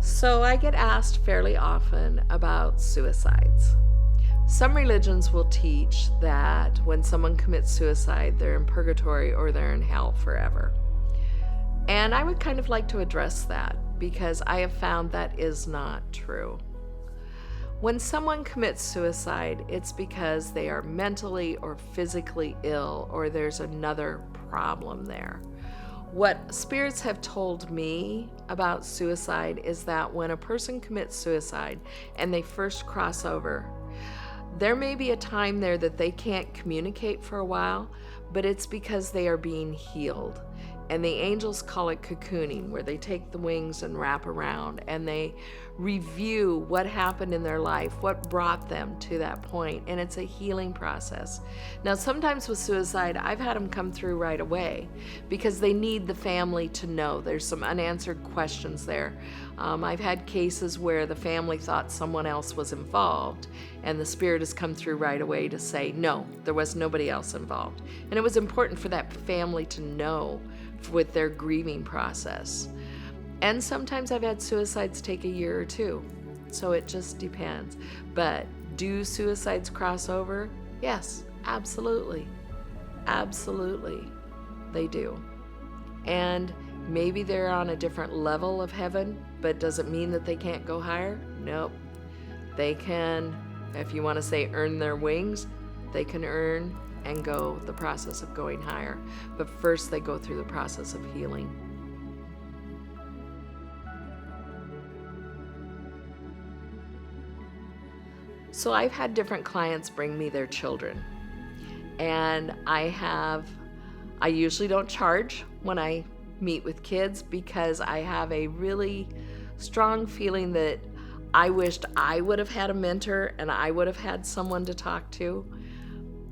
So I get asked fairly often about suicides. Some religions will teach that when someone commits suicide, they're in purgatory or they're in hell forever. And I would kind of like to address that because I have found that is not true. When someone commits suicide, it's because they are mentally or physically ill or there's another problem there. What spirits have told me about suicide is that when a person commits suicide and they first cross over, there may be a time there that they can't communicate for a while, but it's because they are being healed. And the angels call it cocooning, where they take the wings and wrap around and they review what happened in their life, what brought them to that point, and it's a healing process. Now, sometimes with suicide, I've had them come through right away because they need the family to know. There's some unanswered questions there. I've had cases where the family thought someone else was involved, and the spirit has come through right away to say, no, there was nobody else involved. And it was important for that family to know with their grieving process. And sometimes I've had suicides take a year or two, so it just depends. But do suicides cross over? Yes, absolutely. Absolutely, they do. And maybe they're on a different level of heaven, but does it mean that they can't go higher? Nope. They can, if you want to say earn their wings, they can earn and go the process of going higher. But first they go through the process of healing. So I've had different clients bring me their children. And I usually don't charge when I meet with kids because I have a really strong feeling that I wished I would have had a mentor and I would have had someone to talk to,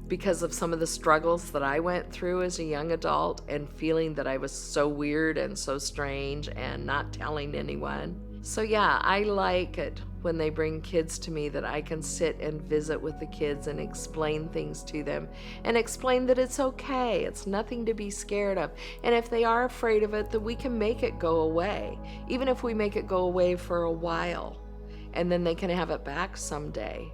because of some of the struggles that I went through as a young adult and feeling that I was so weird and so strange and not telling anyone. So yeah, I like it when they bring kids to me that I can sit and visit with the kids and explain things to them and explain that it's okay. It's nothing to be scared of. And if they are afraid of it, that we can make it go away, even if we make it go away for a while, and then they can have it back someday.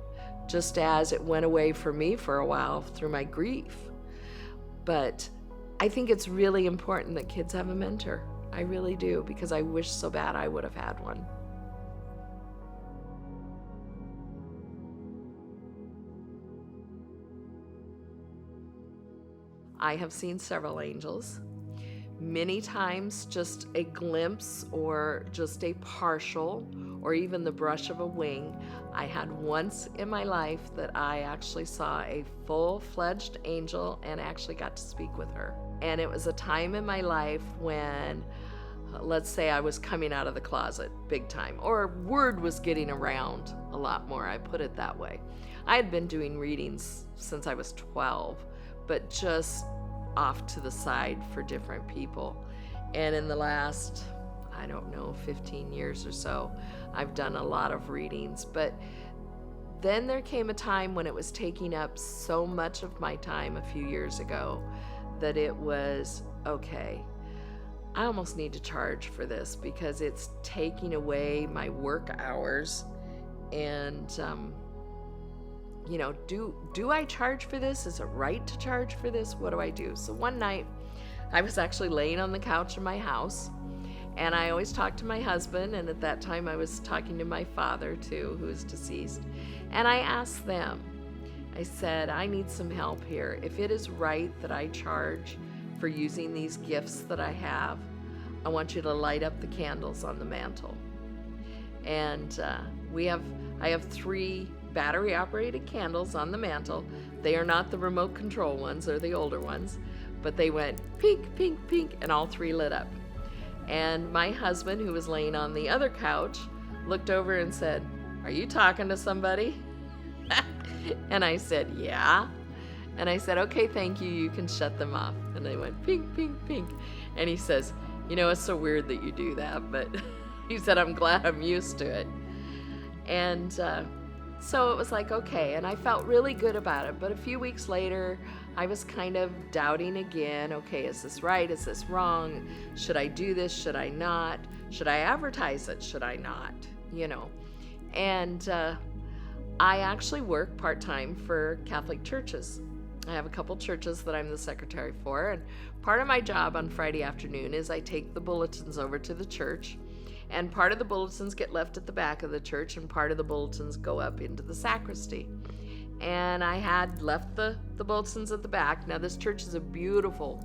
Just as it went away for me for a while through my grief. But I think it's really important that kids have a mentor. I really do, because I wish so bad I would have had one. I have seen several angels. Many times just a glimpse or just a partial or even the brush of a wing. I had once in my life that I actually saw a full-fledged angel and actually got to speak with her. And it was a time in my life when, let's say I was coming out of the closet big time, or word was getting around a lot more, I put it that way. I had been doing readings since I was 12, but just off to the side for different people. And in the last, 15 years or so, I've done a lot of readings. But then there came a time when it was taking up so much of my time a few years ago that it was, okay, I almost need to charge for this because it's taking away my work hours. And do I charge for this? Is it right to charge for this? What do I do? So one night I was actually laying on the couch in my house, and I always talk to my husband, and at that time I was talking to my father too, who is deceased, and I asked them, I said, I need some help here. If it is right that I charge for using these gifts that I have, I want you to light up the candles on the mantle. And I have 3 battery-operated candles on the mantle. They are not the remote control ones, they're the older ones, but they went pink, pink, pink, and all 3 lit up. And my husband, who was laying on the other couch, looked over and said, "Are you talking to somebody?" And I said, "Yeah." And I said, "Okay, thank you, you can shut them off." And they went pink, pink, pink. And he says, "It's so weird that you do that," but he said, "I'm glad I'm used to it." And so it was like, okay, and I felt really good about it. But a few weeks later, I was kind of doubting again. Okay, is this right? Is this wrong? Should I do this? Should I not? Should I advertise it? Should I not? And I actually work part-time for Catholic churches. I have a couple churches that I'm the secretary for, and part of my job on Friday afternoon is I take the bulletins over to the church, and part of the bulletins get left at the back of the church, and part of the bulletins go up into the sacristy. And I had left the bulletins at the back. Now, this church is a beautiful,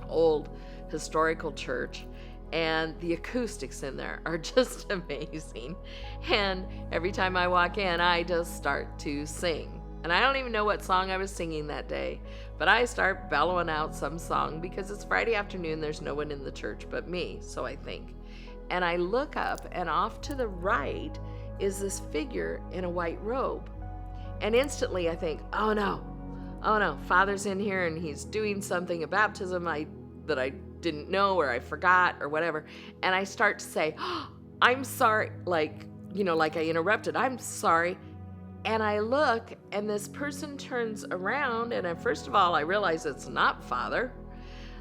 old, historical church, and the acoustics in there are just amazing. And every time I walk in, I just start to sing. And I don't even know what song I was singing that day, but I start bellowing out some song because it's Friday afternoon, there's no one in the church but me, so I think. And I look up, and off to the right is this figure in a white robe. And instantly I think, oh no, Father's in here and he's doing something, a baptism that I didn't know or I forgot or whatever. And I start to say, oh, I'm sorry, like I interrupted, I'm sorry. And I look, and this person turns around, and first of all, I realize it's not Father.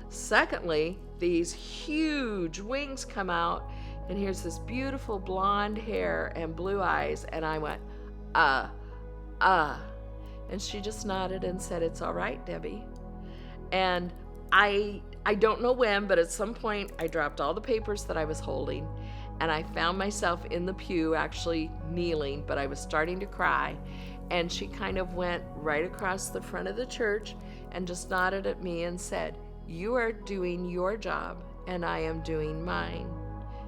Secondly, these huge wings come out, and here's this beautiful blonde hair and blue eyes, and I went, and she just nodded and said, it's all right, Debbie. And I don't know when, but at some point I dropped all the papers that I was holding, and I found myself in the pew actually kneeling, but I was starting to cry. And she kind of went right across the front of the church and just nodded at me and said, you are doing your job and I am doing mine.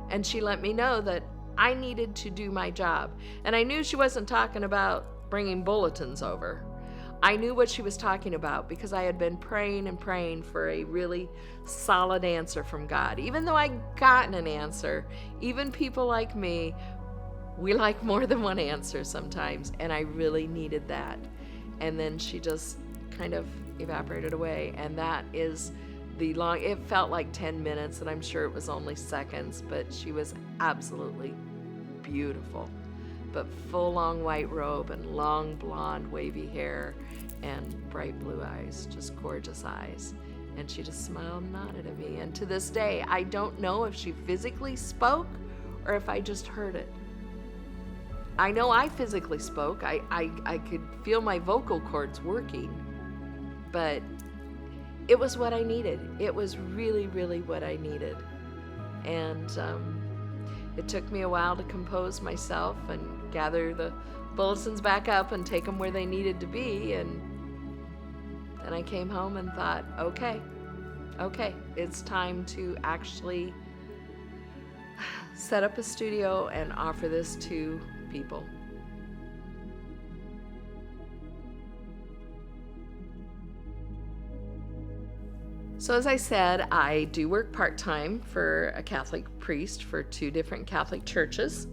And she let me know that I needed to do my job. And I knew she wasn't talking about bringing bulletins over. I knew what she was talking about because I had been praying and praying for a really solid answer from God. Even though I'd gotten an answer, even people like me, we like more than one answer sometimes, and I really needed that. And then she just kind of evaporated away, and that is it felt like 10 minutes, and I'm sure it was only seconds, but she was absolutely beautiful. But full long white robe and long blonde wavy hair and bright blue eyes, just gorgeous eyes. And she just smiled and nodded at me. And to this day, I don't know if she physically spoke or if I just heard it. I know I physically spoke. I could feel my vocal cords working, but it was what I needed. It was really, really what I needed. And it took me a while to compose myself and gather the bulletins back up and take them where they needed to be. And then I came home and thought, okay, it's time to actually set up a studio and offer this to people. So as I said, I do work part-time for a Catholic priest for 2 different Catholic churches.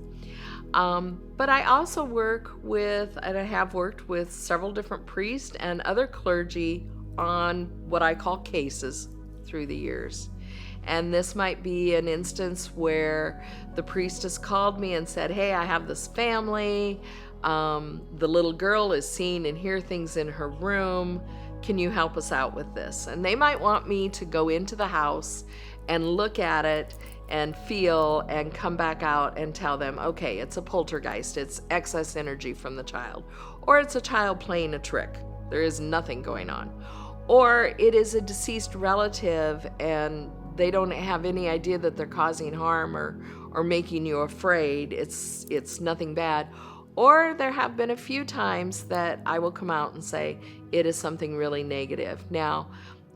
But I also work with, and I have worked with several different priests and other clergy on what I call cases through the years. And this might be an instance where the priest has called me and said, hey, I have this family. The little girl is seeing and hear things in her room. Can you help us out with this? And they might want me to go into the house and look at it and feel and come back out and tell them, okay, it's a poltergeist, it's excess energy from the child, or it's a child playing a trick, there is nothing going on, or it is a deceased relative and they don't have any idea that they're causing harm or making you afraid, it's nothing bad. Or there have been a few times that I will come out and say it is something really negative. Now,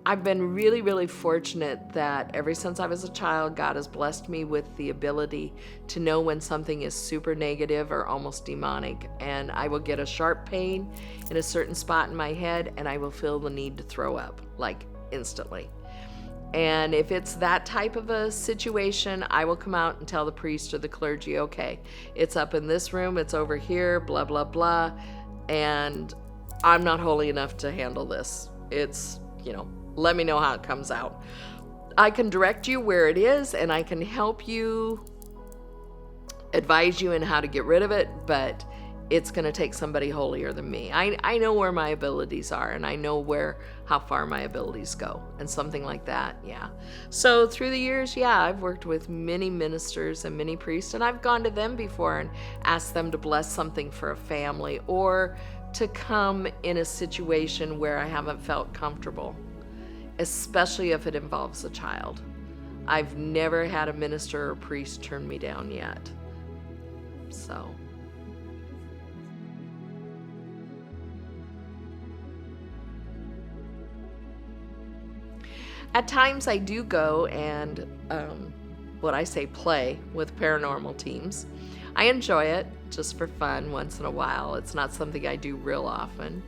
I've been really, really fortunate that ever since I was a child, God has blessed me with the ability to know when something is super negative or almost demonic. And I will get a sharp pain in a certain spot in my head and I will feel the need to throw up, like instantly. And if it's that type of a situation, I will come out and tell the priest or the clergy, okay, it's up in this room, it's over here, blah, blah, blah. And I'm not holy enough to handle this. It's, let me know how it comes out. I can direct you where it is and I can help you, advise you in how to get rid of it, but it's going to take somebody holier than me. I know where my abilities are, and I know how far my abilities go, and something like that. Yeah. So through the years, yeah, I've worked with many ministers and many priests, and I've gone to them before and asked them to bless something for a family, or to come in a situation where I haven't felt comfortable, especially if it involves a child. I've never had a minister or priest turn me down yet. So. At times I do go and, play with paranormal teams. I enjoy it just for fun once in a while. It's not something I do real often,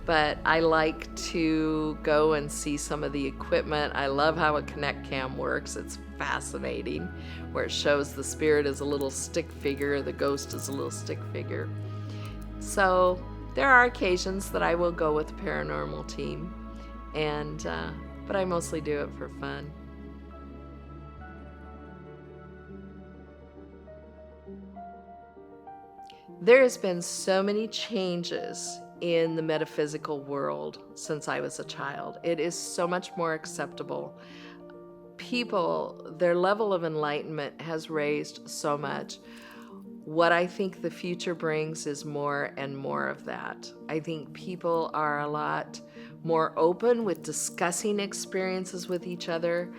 but I like to go and see some of the equipment. I love how a Connect Cam works. It's fascinating, where it shows the spirit is a little stick figure, the ghost is a little stick figure. So there are occasions that I will go with the paranormal team, but I mostly do it for fun. There has been so many changes in the metaphysical world since I was a child. It is so much more acceptable. People, their level of enlightenment has raised so much. What I think the future brings is more and more of that. I think people are a lot more open with discussing experiences with each other.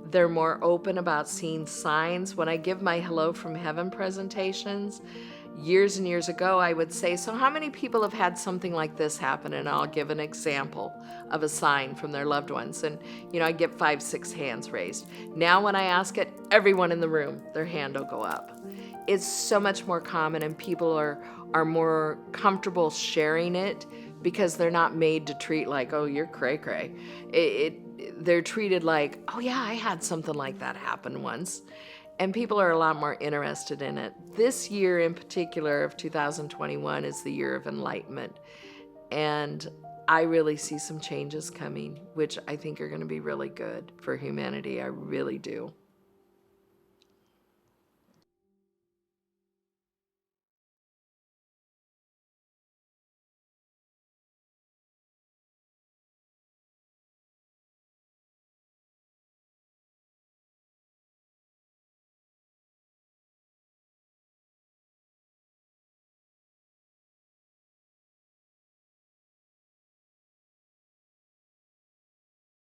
They're more open about seeing signs. When I give my Hello from Heaven presentations, years and years ago, I would say, so how many people have had something like this happen? And I'll give an example of a sign from their loved ones. And, I get 5, 6 hands raised. Now when I ask it, everyone in the room, their hand will go up. It's so much more common, and people are more comfortable sharing it because they're not made to treat like, oh, you're cray-cray. They're treated like, oh yeah, I had something like that happen once. And people are a lot more interested in it. This year in particular of 2021 is the year of enlightenment. And I really see some changes coming, which I think are going to be really good for humanity. I really do.